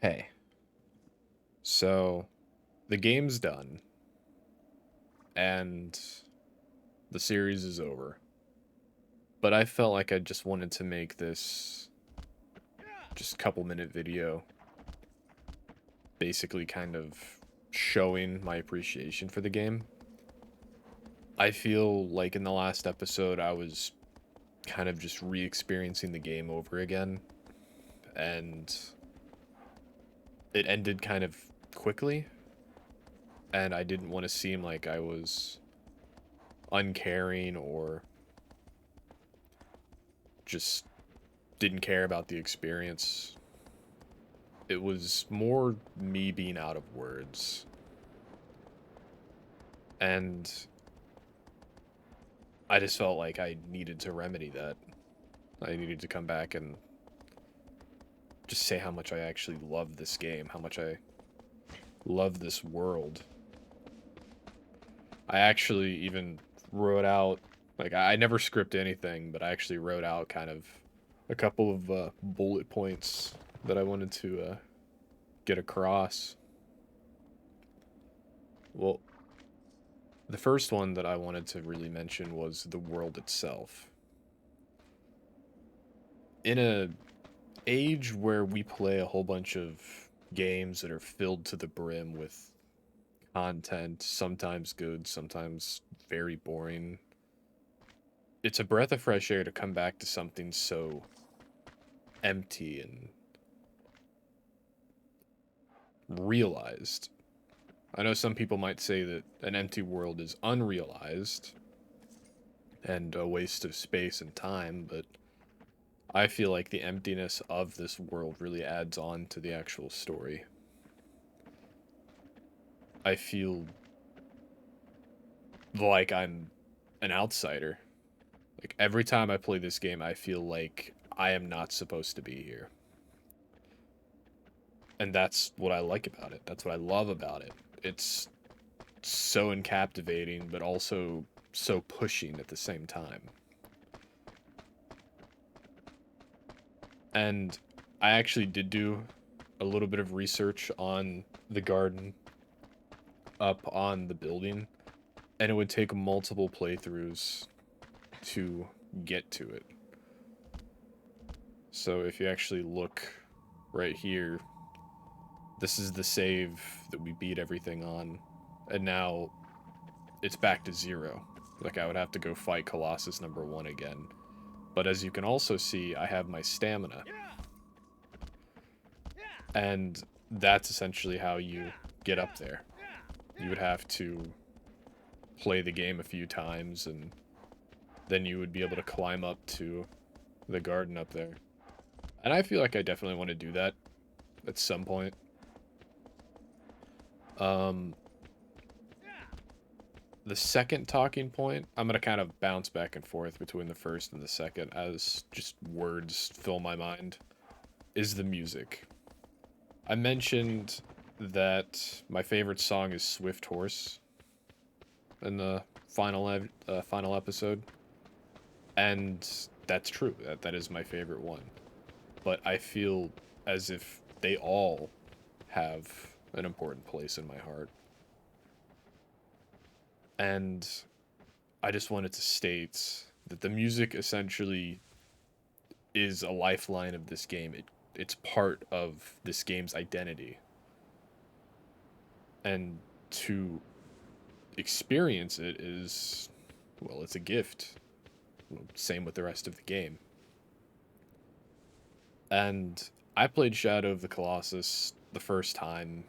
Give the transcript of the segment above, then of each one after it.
Hey, so the game's done and the series is over, but I felt like I just wanted to make this just couple minute video, basically kind of showing my appreciation for the game. I feel like in the last episode I was kind of just re-experiencing the game over again, and it ended kind of quickly, and I didn't want to seem like I was uncaring or just didn't care about the experience. It was more me being out of words. And I just felt like I needed to remedy that. I needed to come back and just say how much I actually love this game, how much I love this world. I actually even wrote out, like, I never script anything, but I actually wrote out kind of a couple of bullet points that I wanted to get across. Well, the first one that I wanted to really mention was the world itself. In a age where we play a whole bunch of games that are filled to the brim with content, sometimes good, sometimes very boring, it's a breath of fresh air to come back to something so empty and realized. I know some people might say that an empty world is unrealized and a waste of space and time, but I feel like the emptiness of this world really adds on to the actual story. I feel like I'm an outsider. Like every time I play this game, I feel like I am not supposed to be here. And that's what I like about it. That's what I love about it. It's so captivating, but also so pushing at the same time. And I actually did do a little bit of research on the garden up on the building, and it would take multiple playthroughs to get to it. So if you actually look right here, this is the save that we beat everything on, and now it's back to zero. Like I would have to go fight Colossus #1 again. But as you can also see, I have my stamina. And that's essentially how you get up there. You would have to play the game a few times, and then you would be able to climb up to the garden up there. And I feel like I definitely want to do that at some point. Um, the second talking point, I'm going to kind of bounce back and forth between the first and the second as just words fill my mind, is the music. I mentioned that my favorite song is Swift Horse in the final episode, and that's true. That is my favorite one. But I feel as if they all have an important place in my heart. And I just wanted to state that the music essentially is a lifeline of this game. It's part of this game's identity. And to experience it is, well, it's a gift. Same with the rest of the game. And I played Shadow of the Colossus the first time,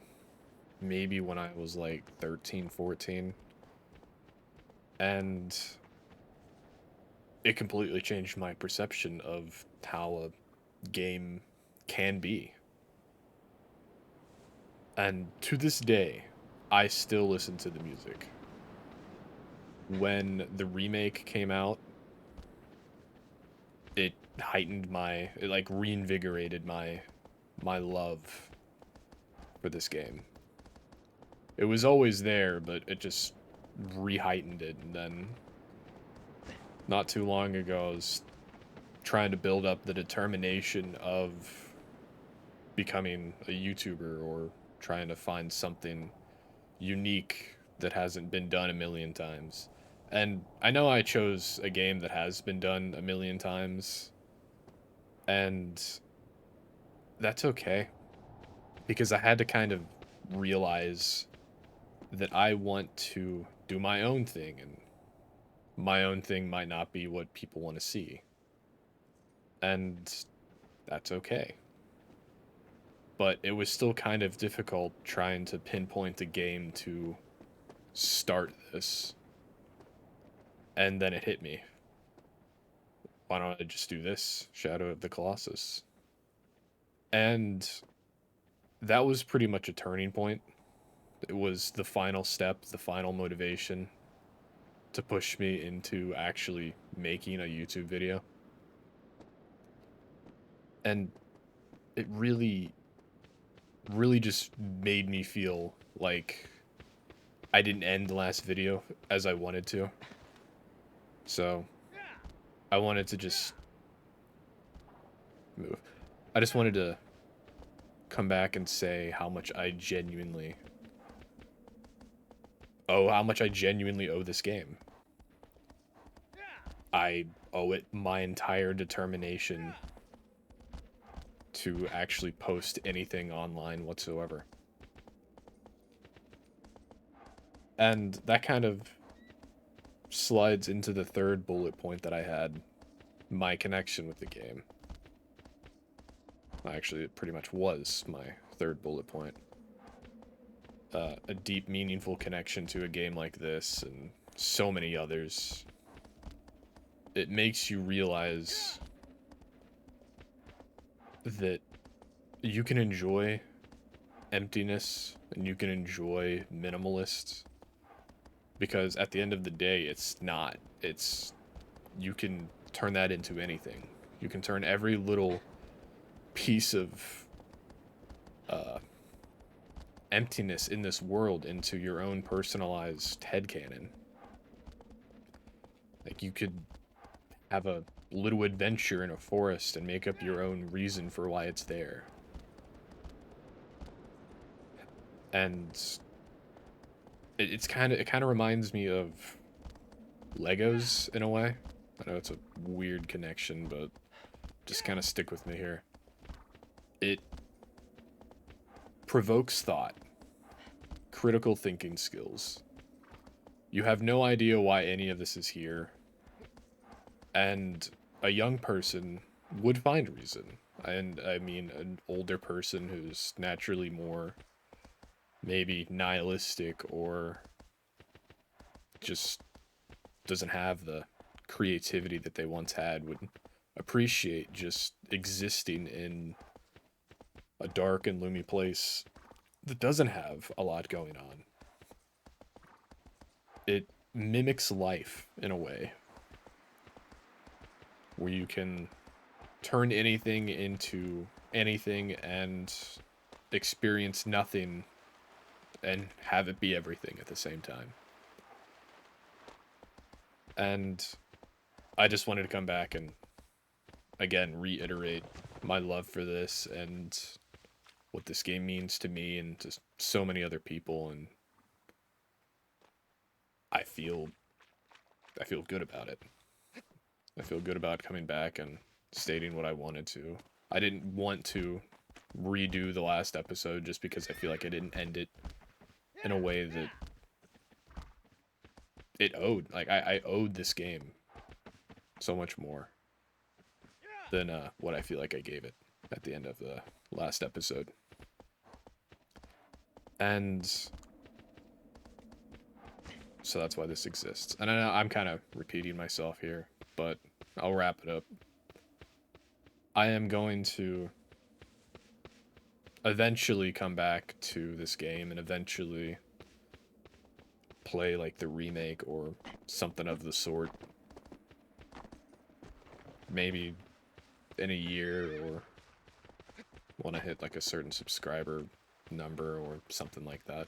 maybe when I was like 13, 14. And it completely changed my perception of how a game can be. And to this day, I still listen to the music. When the remake came out, it it like reinvigorated my love for this game. It was always there, but it just re-heightened it. And then not too long ago, I was trying to build up the determination of becoming a YouTuber or trying to find something unique that hasn't been done a million times. And I know I chose a game that has been done a million times, and that's okay because I had to kind of realize that I want to do my own thing, and my own thing might not be what people want to see. And that's okay. But it was still kind of difficult trying to pinpoint a game to start this. And then it hit me. Why don't I just do this? Shadow of the Colossus. And that was pretty much a turning point. It was the final step, the final motivation to push me into actually making a YouTube video. And it really just made me feel like I didn't end the last video as I wanted to. So I wanted to just move. I just wanted to come back and say how much I genuinely owe this game. I owe it my entire determination to actually post anything online whatsoever. And that kind of slides into the third bullet point that I had, my connection with the game. Actually, it pretty much was my third bullet point. A deep, meaningful connection to a game like this and so many others. It makes you realize that you can enjoy emptiness and you can enjoy minimalists, because at the end of the day, you can turn that into anything. You can turn every little piece of uh, emptiness in this world into your own personalized headcanon. Like, you could have a little adventure in a forest and make up your own reason for why it's there. And it kind of reminds me of Legos in a way. I know it's a weird connection, but just kind of stick with me here. It provokes thought, critical thinking skills. You have no idea why any of this is here, and a young person would find reason. And I mean, an older person who's naturally more maybe nihilistic or just doesn't have the creativity that they once had would appreciate just existing in a dark and gloomy place that doesn't have a lot going on. It mimics life in a way where you can turn anything into anything and experience nothing and have it be everything at the same time. And I just wanted to come back and again reiterate my love for this and what this game means to me and to so many other people, and I feel I feel good about it. I feel good about coming back and stating what I wanted to. I didn't want to redo the last episode just because I feel like I didn't end it in a way that it owed. Like, I owed this game so much more than what I feel like I gave it at the end of the last episode. And so that's why this exists. And I know I'm kind of repeating myself here, but I'll wrap it up. I am going to eventually come back to this game and eventually play like the remake or something of the sort. Maybe in a year, or when I hit like a certain subscriber number or something like that.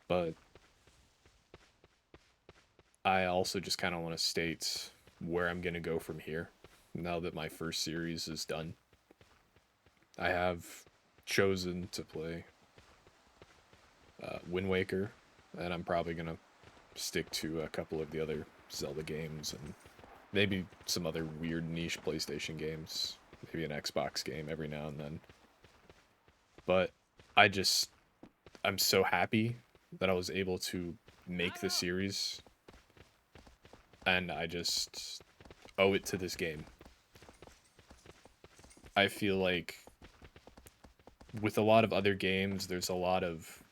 But I also just kind of want to state where I'm going to go from here now that my first series is done. I have chosen to play Wind Waker, and I'm probably gonna stick to a couple of the other Zelda games and maybe some other weird niche PlayStation games, maybe an Xbox game every now and then. But I just I'm so happy that I was able to make the series, and I just owe it to this game. I feel like with a lot of other games, there's a lot of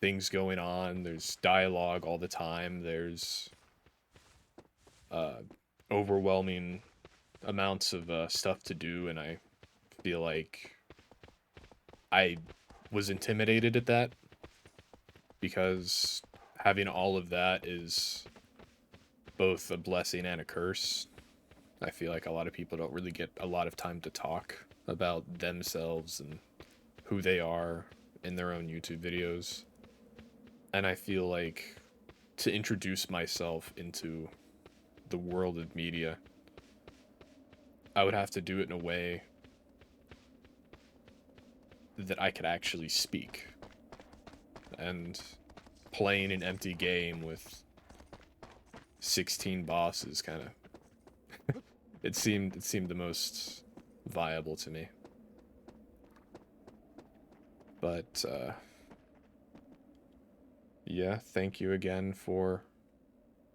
things going on. There's dialogue all the time. There's uh, overwhelming amounts of stuff to do, and I feel like I was intimidated at that because having all of that is both a blessing and a curse. I feel like a lot of people don't really get a lot of time to talk about themselves and who they are in their own YouTube videos. And I feel like to introduce myself into the world of media, I would have to do it in a way that I could actually speak. And playing an empty game with 16 bosses kind of it seemed the most viable to me. But yeah, thank you again for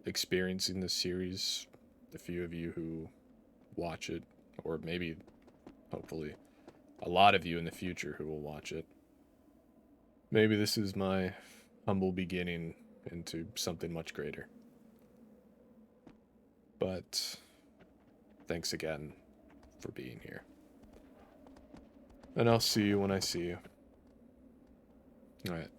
experiencing this series. The few of you who watch it, or maybe hopefully a lot of you in the future who will watch it. Maybe this is my humble beginning into something much greater. But thanks again for being here. And I'll see you when I see you. All right.